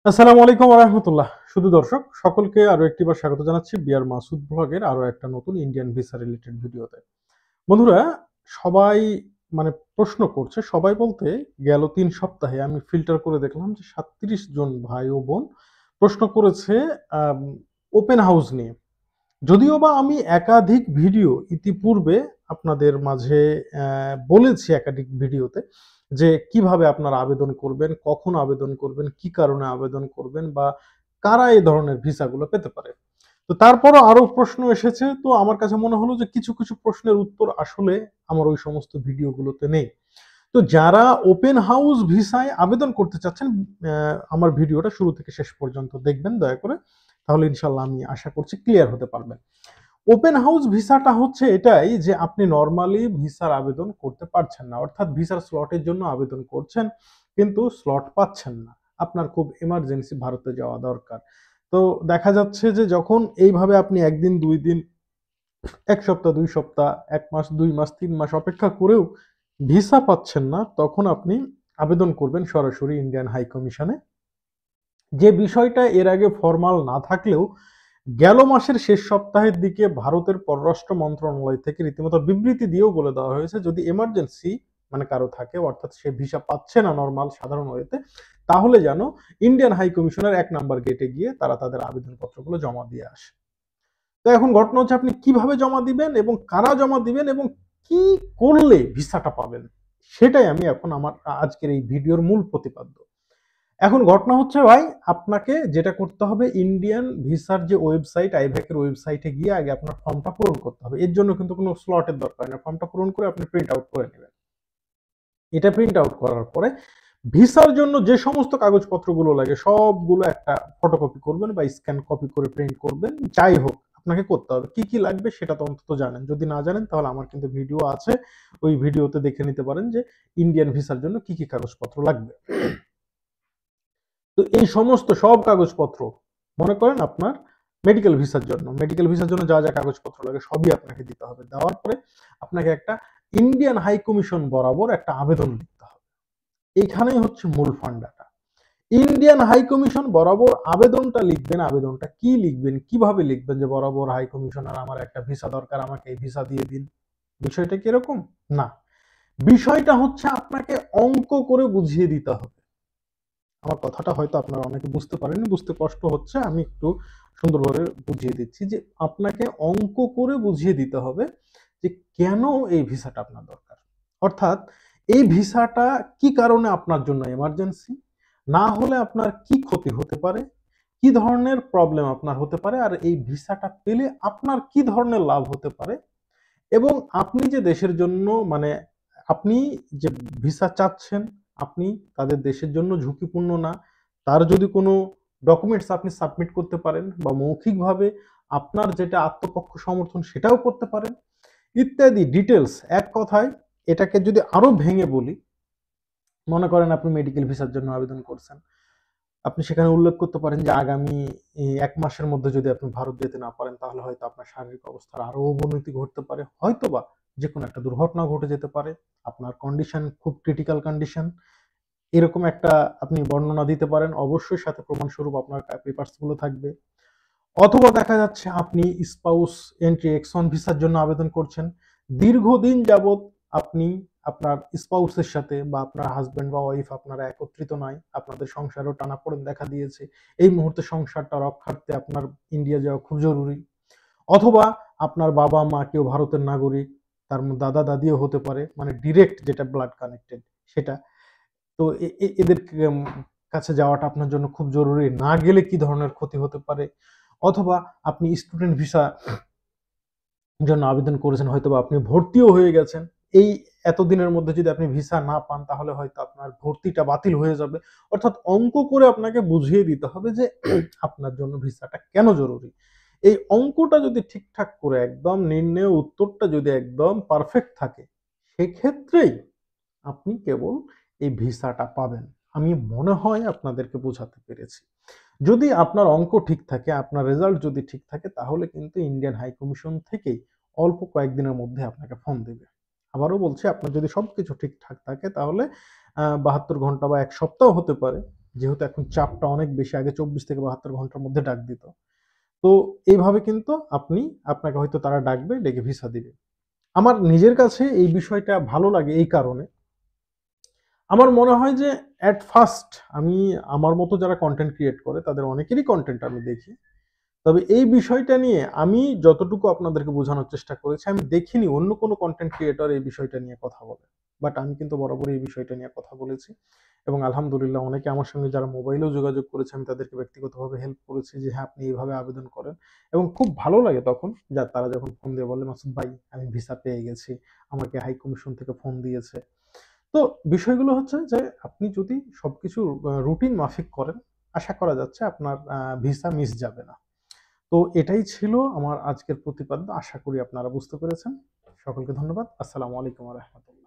আসসালামু আলাইকুম ওয়া রাহমাতুল্লাহ। শুধু দর্শক সকলকে আরো একটিবার স্বাগত জানাচ্ছি বিআর মাসুদ ব্লগের আরো একটা নতুন ইন্ডিয়ান ভিসা রিলেটেড ভিডিওতে। বন্ধুরা, সবাই মানে প্রশ্ন করছে, সবাই বলতে গেল ৩ সপ্তাহে আমি ফিল্টার করে দেখলাম যে ৩৭ জন ভাই ও বোন প্রশ্ন করেছে আম ওপেন হাউস নিয়ে। যদিও বা আমি একাধিক ভিডিও ইতিপূর্বে আপনাদের মাঝে বলেছি একাধিক ভিডিওতে যে কিভাবে আপনারা আবেদন করবেন, কখন আবেদন করবেন, কি কারণে আবেদন করবেন বা কারা এই ধরনের ভিসাগুলো পেতে পারে। তো তারপরও আরো প্রশ্ন এসেছে, তো আমার কাছে মনে হলো যে কিছু কিছু প্রশ্নের উত্তর আসলে আমার ওই সমস্ত ভিডিওগুলোতে নেই। তো যারা ওপেন হাউস ভিসায় আবেদন করতে চাচ্ছেন, আমার ভিডিওটা শুরু থেকে শেষ পর্যন্ত দেখবেন দয়া করে, তাহলে ইনশাল্লাহ আমি আশা করছি ক্লিয়ার হতে পারবেন। ওপেন হাউস ভিসাটা হচ্ছে এটাই যে আপনি নরমালি ভিসার আবেদন করতে পারছেন না, অর্থাৎ ভিসার স্লটের জন্য আবেদন করছেন কিন্তু স্লট পাচ্ছেন না, আপনার খুব এমার্জেন্সি ভারতে যাওয়া দরকার। তো দেখা যাচ্ছে যে যখন এইভাবে আপনি একদিন ২ দিন, ১ সপ্তাহ, ২ সপ্তাহ, ১ মাস, ২ মাস, ৩ মাস অপেক্ষা করেও ভিসা পাচ্ছেন না, তখন আপনি আবেদন করবেন সরাসরি ইন্ডিয়ান হাই কমিশনে। যে বিষয়টা এর আগে ফরমাল না থাকলেও গেল মাসের শেষ সপ্তাহের দিকে ভারতের পররাষ্ট্র মন্ত্রণালয় থেকে রীতিমতো বিবৃতি দিয়েও বলে দেওয়া হয়েছে, যদি এমার্জেন্সি মানে কারো থাকে, অর্থাৎ সে ভিসা পাচ্ছে না নর্মাল সাধারণ ওয়েতে, তাহলে যেন ইন্ডিয়ান হাই কমিশনের ১ নাম্বার গেটে গিয়ে তারা তাদের আবেদনপত্রগুলো জমা দিয়ে আসে। তো এখন ঘটনা হচ্ছে আপনি কিভাবে জমা দিবেন এবং কারা জমা দিবেন এবং কি করলে ভিসাটা পাবেন, সেটাই আমি এখন আমার আজকের এই ভিডিওর মূল প্রতিপাদ্য। এখন ঘটনা হচ্ছে ভাই, আপনাকে যেটা করতে হবে, ইন্ডিয়ান ভিসার যে ওয়েবসাইট, আইভ্যাকের ওয়েবসাইটে গিয়ে আগে আপনার ফর্মটা পূরণ করতে হবে। এর জন্য কিন্তু কোনো স্লটের দরকার নেই, ফর্মটা পূরণ করে আপনি প্রিন্ট আউট করে নেবেন। এটা প্রিন্ট আউট করার পরে ভিসার জন্য যে সমস্ত কাগজপত্রগুলো লাগে সবগুলো একটা ফটোকপি করবেন বা স্ক্যান কপি করে প্রিন্ট করবেন, যাই হোক আপনাকে করতে হবে। কি কি লাগবে সেটা তো অন্তত জানেন, যদি না জানেন তাহলে আমার কিন্তু ভিডিও আছে, ওই ভিডিওতে দেখে নিতে পারেন যে ইন্ডিয়ান ভিসার জন্য কি কি কাগজপত্র লাগবে। তো এই সমস্ত সব কাগজপত্র, মনে করেন আপনার মেডিকেল ভিসার জন্য যা যা কাগজপত্র লাগে সবই আপনাকে দিতে হবে। দেওয়ার পরে আপনাকে একটা ইন্ডিয়ান হাই কমিশন বরাবর একটা আবেদন লিখতে হবে। এইখানেই হচ্ছে মূল ফান্ডাটা। ইন্ডিয়ান হাই কমিশন বরাবর আবেদনটা লিখবেন। আবেদনটা কি লিখবেন, কিভাবে লিখবেন যে বরাবর হাই কমিশনার, আমার একটা ভিসা দরকার, আমাকে এই ভিসা দিয়ে দিন। বিষয়টা কিরকম না, বিষয়টা হচ্ছে আপনাকে অঙ্ক করে বুঝিয়ে দিতে হবে। আমার কথাটা হয়তো আপনারা অনেকে বুঝতে পারেননি, বুঝতে কষ্ট হচ্ছে, আমি একটু সুন্দরভাবে বুঝিয়ে দিচ্ছি যে আপনাকে অঙ্ক করে বুঝিয়ে দিতে হবে যে কেন এই ভিসাটা আপনার দরকার। অর্থাৎ এই ভিসাটা কি কারণে আপনার জন্য এমার্জেন্সি, না হলে আপনার কি ক্ষতি হতে পারে, কি ধরনের প্রবলেম আপনার হতে পারে, আর এই ভিসাটা পেলে আপনার কি ধরনের লাভ হতে পারে, এবং আপনি যে দেশের জন্য মানে আপনি যে ভিসা চাচ্ছেন, আপনি তাদের দেশের জন্য ঝুঁকিপূর্ণ না, তার যদি কোনো ডকুমেন্টস আপনি সাবমিট করতে পারেন বা মৌখিকভাবে আপনার যেটা আত্মপক্ষ সমর্থন সেটাও করতে পারেন, ইত্যাদি ডিটেলস। এক কথায় এটাকে যদি আরো ভেঙে বলি, মনে করেন আপনি মেডিকেল ভিসার জন্য আবেদন করছেন, আপনি সেখানে উল্লেখ করতে পারেন যে আগামী ১ মাসের মধ্যে যদি আপনি ভারত যেতে না পারেন তাহলে হয়তো আপনার শারীরিক অবস্থার আরো অবনতি ঘটতে পারে, হয়তোবা যে কোনো একটা দুর্ঘটনা ঘটে যেতে পারে, আপনার কন্ডিশন খুব ক্রিটিক্যাল কন্ডিশন, এরকম একটা আপনি বর্ণনা দিতে পারেন। অবশ্যই সাথে প্রমাণস্বরূপ আপনার পেপারস গুলো থাকবে। অথবা দেখা যাচ্ছে আপনি স্পাউস এন্ট্রি এক্স1 ভিসার জন্য আবেদন করছেন, দীর্ঘদিন যাবত আপনি আপনার স্পাউসের সাথে বা আপনার হাজব্যান্ড বা ওয়াইফ আপনারা একত্রিত নয়, আপনাদের সংসারও টানাপোড়েন দেখা দিয়েছে, এই মুহূর্তে সংসারটা রক্ষার্থে আপনার ইন্ডিয়া যাওয়া খুব জরুরি। অথবা আপনার বাবা মা কেউ ভারতের নাগরিক, তার দাদা দাদিও হতে পারে, মানে ডিরেক্ট যেটা ব্লাড কানেক্টেড সেটা। তো এদের কাছে যাওয়াটা আপনার জন্য খুব জরুরি, না গেলে কি ধরনের ক্ষতি হতে পারে। অথবা আপনি স্টুডেন্ট ভিসা জন্য আবেদন করেছেন, হয়তোবা আপনি ভর্তিও হয়ে গেছেন, এই এতদিনের মধ্যে যদি আপনি ভিসা না পান তাহলে হয়তো আপনার ভর্তিটা বাতিল হয়ে যাবে। অর্থাৎ অঙ্ক করে আপনাকে বুঝিয়ে দিতে হবে যে আপনার জন্য ভিসাটা কেন জরুরি। এই অঙ্কটা যদি ঠিকঠাক করে একদম নির্ণয় উত্তরটা যদি একদম পারফেক্ট থাকে, সেক্ষেত্রেই আপনি কেবল এই ভিসাটা পাবেন। আমি মনে হয় আপনাদেরকে বোঝাতে পেরেছি। যদি আপনার অঙ্ক ঠিক থাকে, আপনার রেজাল্ট যদি ঠিক থাকে, তাহলে কিন্তু ইন্ডিয়ান হাই কমিশন থেকেই অল্প কয়েকদিনের মধ্যে আপনাকে ফোন দেবে। আবারও বলছি, আপনার যদি সবকিছু ঠিকঠাক থাকে তাহলে ৭২ ঘন্টা বা ১ সপ্তাহ হতে পারে, যেহেতু এখন চাপটা অনেক বেশি, আগে 24 থেকে 72 ঘন্টার মধ্যে ডাক দিত। তো এইভাবে কিন্তু আপনাকে হয়তো তারা ডাকবে, ডেকে ভিসা দিবে। আমার নিজের কাছে এই বিষয়টা ভালো লাগে এই কারণে, আমার মনে হয় যে এট ফার্স্ট আমি আমার মতো যারা কনটেন্ট ক্রিয়েট করে তাদের অনেকেরই কনটেন্ট আমি দেখি। তবে এই বিষয়টা নিয়ে আমি যতটুকু আপনাদেরকে বোঝানোর চেষ্টা করেছি, আমি দেখিনি অন্য কোনো কনটেন্ট ক্রিয়েটর এই বিষয়টা নিয়ে কথা বলে। বাট আমি কিন্তু বরাবরই এই বিষয়টা নিয়ে কথা বলেছি এবং আলহামদুলিল্লাহ অনেকে আমার সঙ্গে যারা মোবাইলেও যোগাযোগ করেছে, আমি তাদেরকে ব্যক্তিগতভাবে হেল্প করেছি যে হ্যাঁ, আপনি এইভাবে আবেদন করেন। এবং খুব ভালো লাগে তখন তারা যখন ফোন দিয়ে বলে, "মাসুদ ভাই, আমি ভিসা পেয়ে গেছি। আমাকে হাই কমিশন থেকে ফোন দিয়েছে।" তো বিষয়গুলো হচ্ছে যে আপনি যদি সবকিছু রুটিন মাফিক করেন, আশা করা যাচ্ছে আপনার ভিসা মিস যাবে না। তো এটাই ছিল আমার আজকের প্রতিপাদ্য। আশা করি আপনারা বুঝতে পেরেছেন। সকলকে ধন্যবাদ। আসসালামু আলাইকুম ওয়া রাহমাতুল্লাহ।